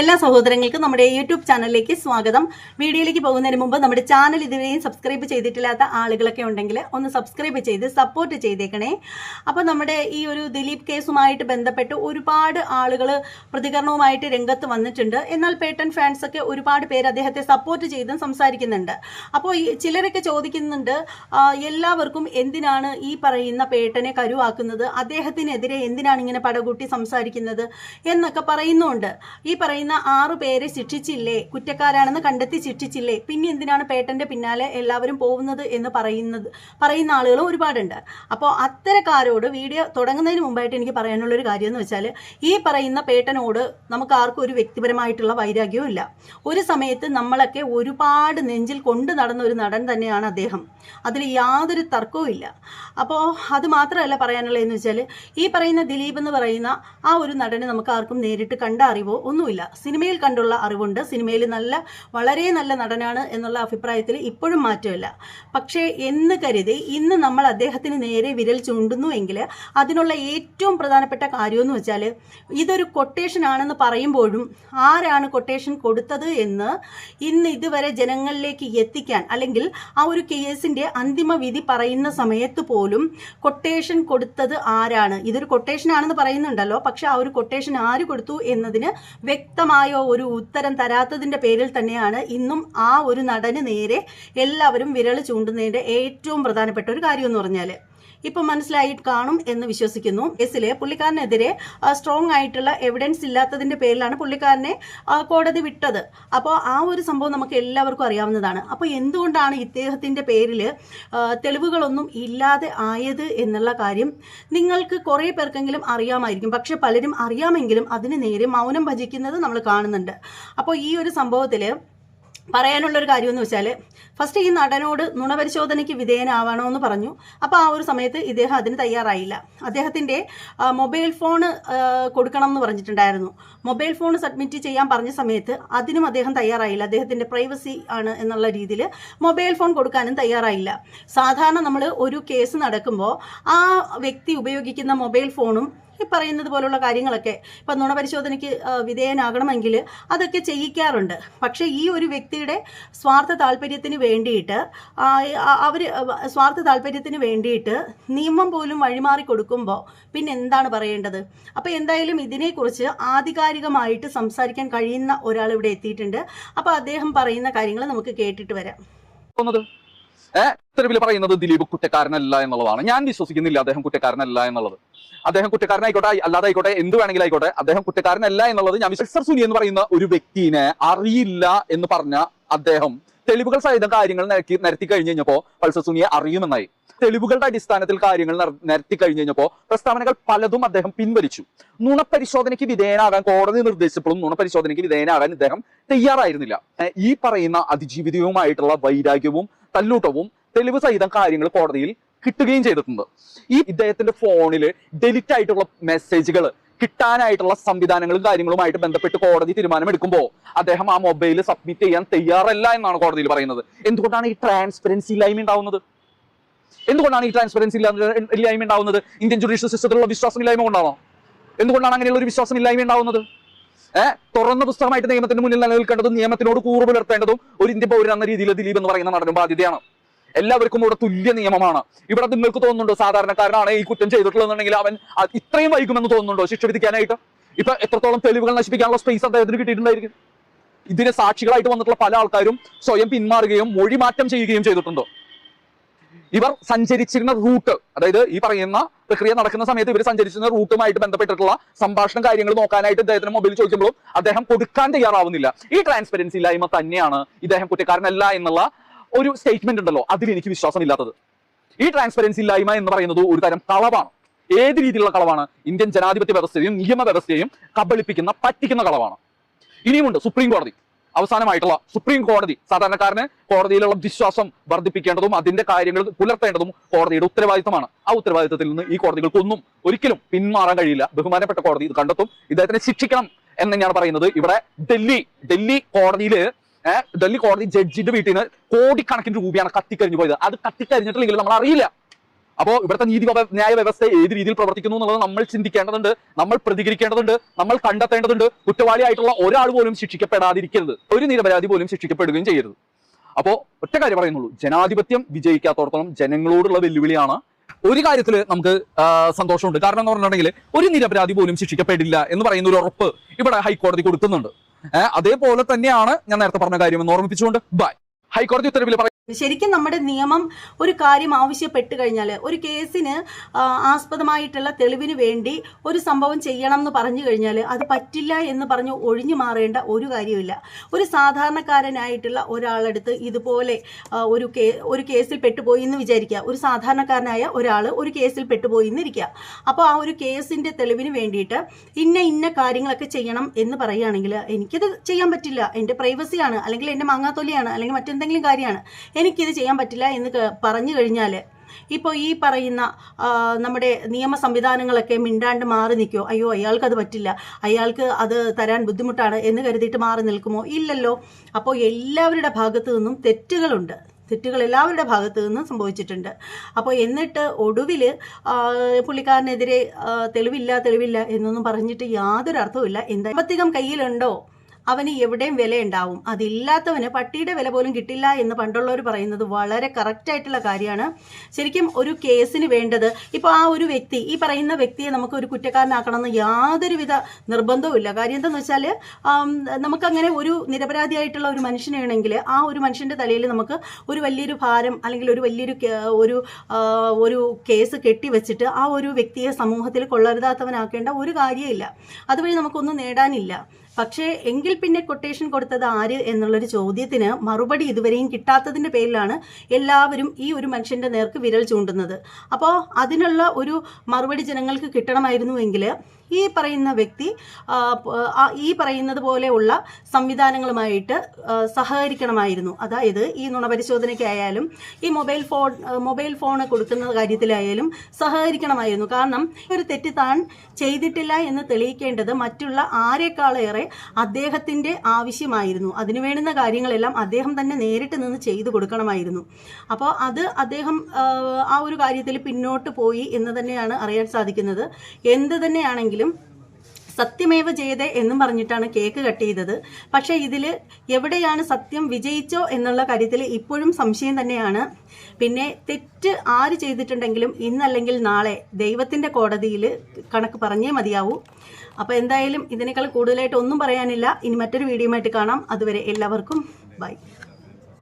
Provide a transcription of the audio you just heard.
എല്ലാ സഹോദരങ്ങൾക്കും നമ്മുടെ യൂട്യൂബ് ചാനലിലേക്ക് സ്വാഗതം. വീഡിയോയിലേക്ക് പോകുന്നതിന് മുമ്പ് നമ്മുടെ ചാനൽ ഇതുവരെയും സബ്സ്ക്രൈബ് ചെയ്തിട്ടില്ലാത്ത ആളുകളൊക്കെ ഉണ്ടെങ്കിൽ ഒന്ന് സബ്സ്ക്രൈബ് ചെയ്ത് സപ്പോർട്ട് ചെയ്തേക്കണേ. അപ്പോൾ നമ്മുടെ ഈ ഒരു ദിലീപ് കേസുമായിട്ട് ബന്ധപ്പെട്ട് ഒരുപാട് ആളുകൾ പ്രതികരണവുമായിട്ട് രംഗത്ത് വന്നിട്ടുണ്ട്. എന്നാൽ പേട്ടൻ ഫാൻസൊക്കെ ഒരുപാട് പേര് അദ്ദേഹത്തെ സപ്പോർട്ട് ചെയ്തും സംസാരിക്കുന്നുണ്ട്. അപ്പോൾ ചിലരൊക്കെ ചോദിക്കുന്നുണ്ട്, എല്ലാവർക്കും എന്തിനാണ് ഈ പറയുന്ന പേട്ടനെ കരുവാക്കുന്നത്, അദ്ദേഹത്തിനെതിരെ എന്തിനാണ് ഇങ്ങനെ പടകൂട്ടി സംസാരിക്കുന്നത് എന്നൊക്കെ പറയുന്നുണ്ട്. ഈ പറയുന്ന 6 പേരെ ശിക്ഷിച്ചില്ലേ, കുറ്റക്കാരാണെന്ന് കണ്ടെത്തി ശിക്ഷിച്ചില്ലേ, പിന്നെ എന്തിനാണ് പേട്ടന്റെ പിന്നാലെ എല്ലാവരും പോകുന്നത് എന്ന് പറയുന്ന ആളുകൾ ഒരുപാടുണ്ട്. അപ്പോൾ അത്തരക്കാരോട് വീഡിയോ തുടങ്ങുന്നതിന് മുമ്പായിട്ട് എനിക്ക് പറയാനുള്ളൊരു കാര്യം എന്ന് വെച്ചാൽ, ഈ പറയുന്ന പേട്ടനോട് നമുക്ക് ആർക്കും ഒരു വ്യക്തിപരമായിട്ടുള്ള വൈരാഗ്യവും ഇല്ല. ഒരു സമയത്ത് നമ്മളൊക്കെ ഒരുപാട് നെഞ്ചിൽ കൊണ്ടു നടന്ന ഒരു നടൻ തന്നെയാണ് അദ്ദേഹം, അതിൽ യാതൊരു തർക്കവും ഇല്ല. അപ്പോൾ അത് മാത്രമല്ല പറയാനുള്ളതെന്ന് വെച്ചാൽ, ഈ പറയുന്ന ദിലീപ് എന്ന് പറയുന്ന ആ ഒരു നടനെ നമുക്ക് ആർക്കും നേരിട്ട് കണ്ട അറിവോ ഒന്നുമില്ല. സിനിമയിൽ കണ്ടുള്ള അറിവുണ്ട്. സിനിമയിൽ വളരെ നല്ല നടനാണ് എന്നുള്ള അഭിപ്രായത്തിൽ ഇപ്പോഴും മാറ്റമില്ല. പക്ഷേ എന്ന് കരുതി ഇന്ന് നമ്മൾ അദ്ദേഹത്തിന് നേരെ വിരൽ ചൂണ്ടുന്നുവെങ്കിൽ അതിനുള്ള ഏറ്റവും പ്രധാനപ്പെട്ട കാര്യമെന്ന് വെച്ചാൽ, ഇതൊരു കൊട്ടേഷൻ ആണെന്ന് പറയുമ്പോഴും ആരാണ് കൊട്ടേഷൻ കൊടുത്തത് എന്ന് ഇന്ന് ഇതുവരെ ജനങ്ങളിലേക്ക് എത്തിക്കാൻ, അല്ലെങ്കിൽ ആ ഒരു കേസിൻ്റെ അന്തിമ വിധി പറയുന്ന സമയത്ത് പോലും കൊട്ടേഷൻ കൊടുത്തത് ആരാണ്, ഇതൊരു കൊട്ടേഷൻ ആണെന്ന് പറയുന്നുണ്ടല്ലോ, പക്ഷെ ആ ഒരു കൊട്ടേഷൻ ആര് കൊടുത്തു എന്നതിന് വ്യക്തമായ ഒരു ഉത്തരം തരാത്തതിൻ്റെ പേരിൽ തന്നെയാണ് ഇന്നും ആ ഒരു നടന് നേരെ എല്ലാവരും വിരൽ ചൂണ്ടുന്നതിൻ്റെ ഏറ്റവും പ്രധാനപ്പെട്ട ഒരു കാര്യം എന്ന് പറഞ്ഞാൽ. ഇപ്പം മനസ്സിലായി കാണും എന്ന് വിശ്വസിക്കുന്നു. കേസിൽ പുള്ളിക്കാരനെതിരെ സ്ട്രോങ് ആയിട്ടുള്ള എവിഡൻസ് ഇല്ലാത്തതിൻ്റെ പേരിലാണ് പുള്ളിക്കാരനെ കോടതി വിട്ടത്. അപ്പോൾ ആ ഒരു സംഭവം നമുക്ക് എല്ലാവർക്കും അറിയാവുന്നതാണ്. അപ്പോൾ എന്തുകൊണ്ടാണ് ഇദ്ദേഹത്തിൻ്റെ പേരിൽ തെളിവുകളൊന്നും ഇല്ലാതെ ആയത് എന്നുള്ള കാര്യം നിങ്ങൾക്ക് കുറേ പേർക്കെങ്കിലും അറിയാമായിരിക്കും. പക്ഷെ പലരും അറിയാമെങ്കിലും അതിന് നേരെ മൗനം ഭജിക്കുന്നത് നമ്മൾ കാണുന്നുണ്ട്. അപ്പോൾ ഈ ഒരു സംഭവത്തിൽ പറയാനുള്ളൊരു കാര്യമെന്ന് വെച്ചാൽ, ഫസ്റ്റ് ഈ നടനോട് നുണപരിശോധനയ്ക്ക് വിധേയനാവണമെന്ന് പറഞ്ഞു. അപ്പോൾ ആ ഒരു സമയത്ത് ഇദ്ദേഹം അതിന് തയ്യാറായില്ല. അദ്ദേഹത്തിൻ്റെ മൊബൈൽ ഫോൺ കൊടുക്കണം എന്ന് പറഞ്ഞിട്ടുണ്ടായിരുന്നു. മൊബൈൽ ഫോൺ സബ്മിറ്റ് ചെയ്യാൻ പറഞ്ഞ സമയത്ത് അതിനും അദ്ദേഹം തയ്യാറായില്ല. അദ്ദേഹത്തിൻ്റെ പ്രൈവസി ആണ് എന്നുള്ള രീതിയിൽ മൊബൈൽ ഫോൺ കൊടുക്കാനും തയ്യാറായില്ല. സാധാരണ നമ്മൾ ഒരു കേസ് നടക്കുമ്പോൾ ആ വ്യക്തി ഉപയോഗിക്കുന്ന മൊബൈൽ ഫോണും ഈ പറയുന്നത് പോലുള്ള കാര്യങ്ങളൊക്കെ ഇപ്പം നുണപരിശോധനയ്ക്ക് വിധേയനാകണമെങ്കിൽ അതൊക്കെ ചെയ്യിക്കാറുണ്ട്. പക്ഷേ ഈ ഒരു വ്യക്തിയുടെ സ്വാർത്ഥ താല്പര്യത്തിന് വേണ്ടിയിട്ട് നിയമം പോലും വഴിമാറി കൊടുക്കുമ്പോൾ പിന്നെ എന്താണ് പറയേണ്ടത്? അപ്പോൾ എന്തായാലും ഇതിനെക്കുറിച്ച് ആധികാരികമായിട്ട് സംസാരിക്കാൻ കഴിയുന്ന ഒരാൾ ഇവിടെ എത്തിയിട്ടുണ്ട്. അപ്പോൾ അദ്ദേഹം പറയുന്ന കാര്യങ്ങൾ നമുക്ക് കേട്ടിട്ട് വരാം. തെരുവിൽ പറയുന്നത് ദിലീപ് കുറ്റക്കാരനല്ല എന്നുള്ളതാണ്. ഞാൻ വിശ്വസിക്കുന്നില്ല അദ്ദേഹം കുറ്റക്കാരനല്ല എന്നുള്ളത്. അദ്ദേഹം കുറ്റക്കാരനായിക്കോട്ടെ അല്ലാതെ ആയിക്കോട്ടെ, എന്ത് വേണമെങ്കിലും ആയിക്കോട്ടെ, അദ്ദേഹം കുറ്റക്കാരനല്ല എന്നുള്ളത് ഞാൻ പൾസർ സുനി എന്ന് പറയുന്ന ഒരു വ്യക്തിനെ അറിയില്ല എന്ന് പറഞ്ഞ അദ്ദേഹം തെളിവുകൾ സഹിതം കാര്യങ്ങൾ നിരത്തി കഴിഞ്ഞു കഴിഞ്ഞപ്പോൾ പൾസർ സുനിയെ അറിയുമെന്നായി. തെളിവുകളുടെ അടിസ്ഥാനത്തിൽ കാര്യങ്ങൾ നിരത്തി കഴിഞ്ഞു കഴിഞ്ഞപ്പോൾ പ്രസ്താവനകൾ പലതും അദ്ദേഹം പിൻവലിച്ചു. നുണപരിശോധനയ്ക്ക് വിധേയനാകാൻ കോടതി നിർദ്ദേശിച്ചപ്പോഴും നുണപരിശോധനയ്ക്ക് വിധേയനാകാൻ ഇദ്ദേഹം തയ്യാറായിരുന്നില്ല. ഈ പറയുന്ന അതിജീവിതവുമായിട്ടുള്ള വൈരാഗ്യവും തല്ലൂട്ടവും തെളിവ് സഹിതം കാര്യങ്ങൾ കോടതിയിൽ കിട്ടുകയും ചെയ്തിട്ടുണ്ട്. ഈ ഇദ്ദേഹത്തിന്റെ ഫോണിൽ ഡെലിറ്റ് ആയിട്ടുള്ള മെസ്സേജുകൾ കിട്ടാനായിട്ടുള്ള സംവിധാനങ്ങളും കാര്യങ്ങളുമായിട്ട് ബന്ധപ്പെട്ട് കോടതി തീരുമാനമെടുക്കുമ്പോൾ അദ്ദേഹം ആ മൊബൈൽ സബ്മിറ്റ് ചെയ്യാൻ തയ്യാറല്ല എന്നാണ് കോടതിയിൽ പറയുന്നത്. എന്തുകൊണ്ടാണ് ഈ ട്രാൻസ്പെറൻസി ഇല്ലായ്മ ഉണ്ടാവുന്നത്? ഇന്ത്യൻ ജുഡീഷ്യൽ സിസ്റ്റത്തിലുള്ള വിശ്വാസമില്ലായ്മ കൊണ്ടാണോ? എന്തുകൊണ്ടാണ് അങ്ങനെയുള്ള ഒരു വിശ്വാസമില്ലായ്മ ഉണ്ടാവുന്നത്? തുറന്ന പുസ്തകമായിട്ട് നിയമത്തിന് മുന്നിൽ നിലനിൽക്കേണ്ടതും നിയമത്തിനോട് കൂറ് പുലർത്തേണ്ടതും ഒരു ഇന്ത്യൻ പൗരൻ എന്ന രീതിയിൽ ദിലീപ് എന്ന് പറയുന്ന നടനും ബാധ്യതയാണ്. എല്ലാവർക്കും ഇവിടെ തുല്യ നിയമമാണ്. ഇവിടെ നിങ്ങൾക്ക് തോന്നുന്നുണ്ടോ സാധാരണക്കാരനാണ് ഈ കുറ്റം ചെയ്തിട്ടുള്ളതെന്നുണ്ടെങ്കിൽ അവൻ ഇത്രയും വൈകുമെന്ന് തോന്നുന്നുണ്ടോ ശിക്ഷ വിധിക്കാനായിട്ട്? ഇപ്പൊ എത്രത്തോളം തെളിവുകൾ നശിപ്പിക്കാനുള്ള സ്പേസ് അദ്ദേഹത്തിന് കിട്ടിയിട്ടുണ്ടായിരിക്കും? ഇതിന് സാക്ഷികളായിട്ട് വന്നിട്ടുള്ള പല ആൾക്കാരും സ്വയം പിന്മാറുകയും മൊഴിമാറ്റം ചെയ്യുകയും ചെയ്തിട്ടുണ്ടോ? ഇവർ സഞ്ചരിച്ചിരുന്ന റൂട്ട്, അതായത് ഈ പറയുന്ന പ്രക്രിയ നടക്കുന്ന സമയത്ത് ഇവർ സഞ്ചരിച്ചിരുന്ന റൂട്ടുമായിട്ട് ബന്ധപ്പെട്ടിട്ടുള്ള സംഭാഷണം കാര്യങ്ങൾ നോക്കാനായിട്ട് ഇദ്ദേഹത്തിന് മൊബൈൽ ചോദിക്കുമ്പോഴും അദ്ദേഹം കൊടുക്കാൻ തയ്യാറാവുന്നില്ല. ഈ ട്രാൻസ്പെറൻസി ഇല്ലായ്മ തന്നെയാണ് ഇദ്ദേഹം കുറ്റക്കാരനല്ല എന്നുള്ള ഒരു സ്റ്റേറ്റ്മെന്റ് ഉണ്ടല്ലോ, അതിൽ എനിക്ക് വിശ്വാസമില്ലാത്തത്. ഈ ട്രാൻസ്പെറൻസി ഇല്ലായ്മ എന്ന് പറയുന്നത് ഒരു തരം കളവാണ്. ഏത് രീതിയിലുള്ള കളവാണ്? ഇന്ത്യൻ ജനാധിപത്യ വ്യവസ്ഥയും നിയമവ്യവസ്ഥയും കബളിപ്പിക്കുന്ന, പറ്റിക്കുന്ന കളവാണ്. ഇനിയുമുണ്ട് സുപ്രീം കോടതി. അവസാനമായിട്ടുള്ള സുപ്രീം കോടതി സാധാരണക്കാരന് കോടതിയിലുള്ള വിശ്വാസം വർദ്ധിപ്പിക്കേണ്ടതും അതിന്റെ കാര്യങ്ങൾ പുലർത്തേണ്ടതും കോടതിയുടെ ഉത്തരവാദിത്തമാണ്. ആ ഉത്തരവാദിത്തത്തിൽ നിന്ന് ഈ കോടതികൾക്കൊന്നും ഒരിക്കലും പിന്മാറാൻ കഴിയില്ല. ബഹുമാനപ്പെട്ട കോടതി ഇത് കണ്ടെത്തും. ഇദ്ദേഹത്തിനെ ശിക്ഷിക്കണം എന്ന് തന്നെയാണ് പറയുന്നത്. ഇവിടെ ഡൽഹി കോടതി ജഡ്ജിന്റെ വീട്ടിൽ നിന്ന് കോടിക്കണക്കിന് രൂപയാണ് കത്തിക്കരിഞ്ഞു പോയത്. അത് കത്തിക്കരിഞ്ഞിട്ടില്ലെങ്കിൽ നമ്മൾ അറിയില്ല. അപ്പോൾ ഇവിടുത്തെ ന്യായ വ്യവസ്ഥ ഏത് രീതിയിൽ പ്രവർത്തിക്കുന്നു എന്നുള്ളത് നമ്മൾ ചിന്തിക്കേണ്ടതുണ്ട്, നമ്മൾ പ്രതികരിക്കേണ്ടതുണ്ട്, നമ്മൾ കണ്ടെത്തേണ്ടതുണ്ട്. കുറ്റവാളിയായിട്ടുള്ള ഒരാൾ പോലും ശിക്ഷിക്കപ്പെടാതിരിക്കരുത്, ഒരു നിരപരാധി പോലും ശിക്ഷിക്കപ്പെടുകയും ചെയ്യരുത്. അപ്പോൾ ഒറ്റ കാര്യം പറയുന്നുള്ളൂ, ജനാധിപത്യം വിജയിക്കാത്തോടത്തോളം ജനങ്ങളോടുള്ള വെല്ലുവിളിയാണ്. ഒരു കാര്യത്തിൽ നമുക്ക് സന്തോഷമുണ്ട്, കാരണം എന്ന് പറഞ്ഞിട്ടുണ്ടെങ്കിൽ ഒരു നിരപരാധി പോലും ശിക്ഷിക്കപ്പെടില്ല എന്ന് പറയുന്ന ഒരു ഉറപ്പ് ഇവിടെ ഹൈക്കോടതി കൊടുക്കുന്നുണ്ട്. അതേപോലെ തന്നെയാണ് ഞാൻ നേരത്തെ പറഞ്ഞ കാര്യം എന്ന് ഓർമ്മിപ്പിച്ചുകൊണ്ട് ബൈ. ഹൈക്കോടതി ഉത്തരവിൽ ശരിക്കും നമ്മുടെ നിയമം ഒരു കാര്യം ആവശ്യപ്പെട്ട് കഴിഞ്ഞാൽ, ഒരു കേസിന് ആസ്പദമായിട്ടുള്ള തെളിവിന് വേണ്ടി ഒരു സംഭവം ചെയ്യണം എന്ന് പറഞ്ഞു കഴിഞ്ഞാൽ അത് പറ്റില്ല എന്ന് പറഞ്ഞ് ഒഴിഞ്ഞു മാറേണ്ട ഒരു കാര്യമില്ല. ഒരു സാധാരണക്കാരനായിട്ടുള്ള ഒരാളെടുത്ത് ഇതുപോലെ ഒരു കേസിൽ പെട്ടുപോയി എന്ന് വിചാരിക്കുക. ഒരു സാധാരണക്കാരനായ ഒരാൾ ഒരു കേസിൽ പെട്ടുപോയി എന്നിരിക്കുക. അപ്പോൾ ആ ഒരു കേസിന്റെ തെളിവിന് വേണ്ടിയിട്ട് ഇന്ന കാര്യങ്ങളൊക്കെ ചെയ്യണം എന്ന് പറയുകയാണെങ്കിൽ എനിക്കത് ചെയ്യാൻ പറ്റില്ല, എൻ്റെ പ്രൈവസിയാണ്, അല്ലെങ്കിൽ എൻ്റെ മാങ്ങാത്തൊലിയാണ്, അല്ലെങ്കിൽ മറ്റെന്തെങ്കിലും കാര്യമാണ്, എനിക്കിത് ചെയ്യാൻ പറ്റില്ല എന്ന് പറഞ്ഞു കഴിഞ്ഞാൽ ഇപ്പോൾ ഈ പറയുന്ന നമ്മുടെ നിയമ സംവിധാനങ്ങളൊക്കെ മിണ്ടാണ്ട് മാറി നിൽക്കുമോ? അയ്യോ അയാൾക്ക് അത് പറ്റില്ല, അയാൾക്ക് അത് തരാൻ ബുദ്ധിമുട്ടാണ് എന്ന് കരുതിയിട്ട് മാറി നിൽക്കുമോ? ഇല്ലല്ലോ. അപ്പോൾ എല്ലാവരുടെ ഭാഗത്തു നിന്നും തെറ്റുകൾ എല്ലാവരുടെ ഭാഗത്തു നിന്നും സംഭവിച്ചിട്ടുണ്ട്. അപ്പോൾ എന്നിട്ട് ഒടുവിൽ പുള്ളിക്കാരനെതിരെ തെളിവില്ല എന്നൊന്നും പറഞ്ഞിട്ട് യാതൊരു അർത്ഥവുമില്ല. എന്താ സാമ്പത്തികം കയ്യിലുണ്ടോ അവന് എവിടെയും വില ഉണ്ടാവും, അതില്ലാത്തവന് പട്ടിയുടെ വില പോലും കിട്ടില്ല എന്ന് പണ്ടുള്ളവർ പറയുന്നത് വളരെ കറക്റ്റായിട്ടുള്ള കാര്യമാണ്. ശരിക്കും ഒരു കേസിന് വേണ്ടത്, ഇപ്പോൾ ആ ഒരു വ്യക്തി, ഈ പറയുന്ന വ്യക്തിയെ നമുക്ക് ഒരു കുറ്റക്കാരനാക്കണമെന്ന് യാതൊരുവിധ നിർബന്ധവും ഇല്ല. കാര്യം എന്താണെന്ന് വെച്ചാൽ നമുക്കങ്ങനെ ഒരു നിരപരാധിയായിട്ടുള്ള ഒരു മനുഷ്യനാണെങ്കിൽ ആ ഒരു മനുഷ്യൻ്റെ തലയിൽ നമുക്ക് ഒരു വലിയൊരു ഭാരം അല്ലെങ്കിൽ ഒരു വലിയൊരു ഒരു കേസ് കെട്ടിവെച്ചിട്ട് ആ ഒരു വ്യക്തിയെ സമൂഹത്തിൽ കൊള്ളരുതാത്തവനാക്കേണ്ട ഒരു കാര്യമില്ല. അതുവഴി നമുക്കൊന്നും നേടാനില്ല. പക്ഷേ എങ്കിൽ പിന്നെ കൊട്ടേഷൻ കൊടുത്തത് ആര് എന്നുള്ളൊരു ചോദ്യത്തിന് മറുപടി ഇതുവരെയും കിട്ടാത്തതിൻ്റെ പേരിലാണ് എല്ലാവരും ഈ ഒരു മനുഷ്യൻ്റെ നേർക്ക് വിരൽ ചൂണ്ടുന്നത്. അപ്പോൾ അതിനുള്ള ഒരു മറുപടി ജനങ്ങൾക്ക് കിട്ടണമായിരുന്നുവെങ്കിൽ ഈ പറയുന്ന വ്യക്തി ഈ പറയുന്നത് പോലെയുള്ള സംവിധാനങ്ങളുമായിട്ട് സഹകരിക്കണമായിരുന്നു. അതായത് ഈ നുണപരിശോധനയ്ക്കായാലും ഈ മൊബൈൽ ഫോൺ കൊടുക്കുന്ന കാര്യത്തിലായാലും സഹകരിക്കണമായിരുന്നു. കാരണം ഒരു തെറ്റ് താൻ ചെയ്തിട്ടില്ല എന്ന് തെളിയിക്കേണ്ടത് മറ്റുള്ള ആരെക്കാളേറെ അദ്ദേഹത്തിൻ്റെ ആവശ്യമായിരുന്നു. അതിനു വേണ്ടുന്ന കാര്യങ്ങളെല്ലാം അദ്ദേഹം തന്നെ നേരിട്ട് നിന്ന് ചെയ്തു കൊടുക്കണമായിരുന്നു. അപ്പോൾ അത് അദ്ദേഹം ആ ഒരു കാര്യത്തിൽ പിന്നോട്ട് പോയി എന്ന് തന്നെയാണ് അറിയാൻ സാധിക്കുന്നത്. എന്ത് തന്നെയാണെങ്കിലും സത്യമേവ ജയതേ എന്നും പറഞ്ഞിട്ടാണ് കേക്ക് കട്ട് ചെയ്തത്. പക്ഷേ ഇതിൽ എവിടെയാണ് സത്യം വിജയിച്ചോ എന്നുള്ള കാര്യത്തിൽ ഇപ്പോഴും സംശയം തന്നെയാണ്. പിന്നെ തെറ്റ് ആര് ചെയ്തിട്ടുണ്ടെങ്കിലും ഇന്നല്ലെങ്കിൽ നാളെ ദൈവത്തിൻ്റെ കോടതിയിൽ കണക്ക് പറഞ്ഞേ മതിയാവൂ. അപ്പോൾ എന്തായാലും ഇതിനേക്കാൾ കൂടുതലായിട്ട് ഒന്നും പറയാനില്ല. ഇനി മറ്റൊരു വീഡിയോയുമായിട്ട് കാണാം. അതുവരെ എല്ലാവർക്കും ബൈ.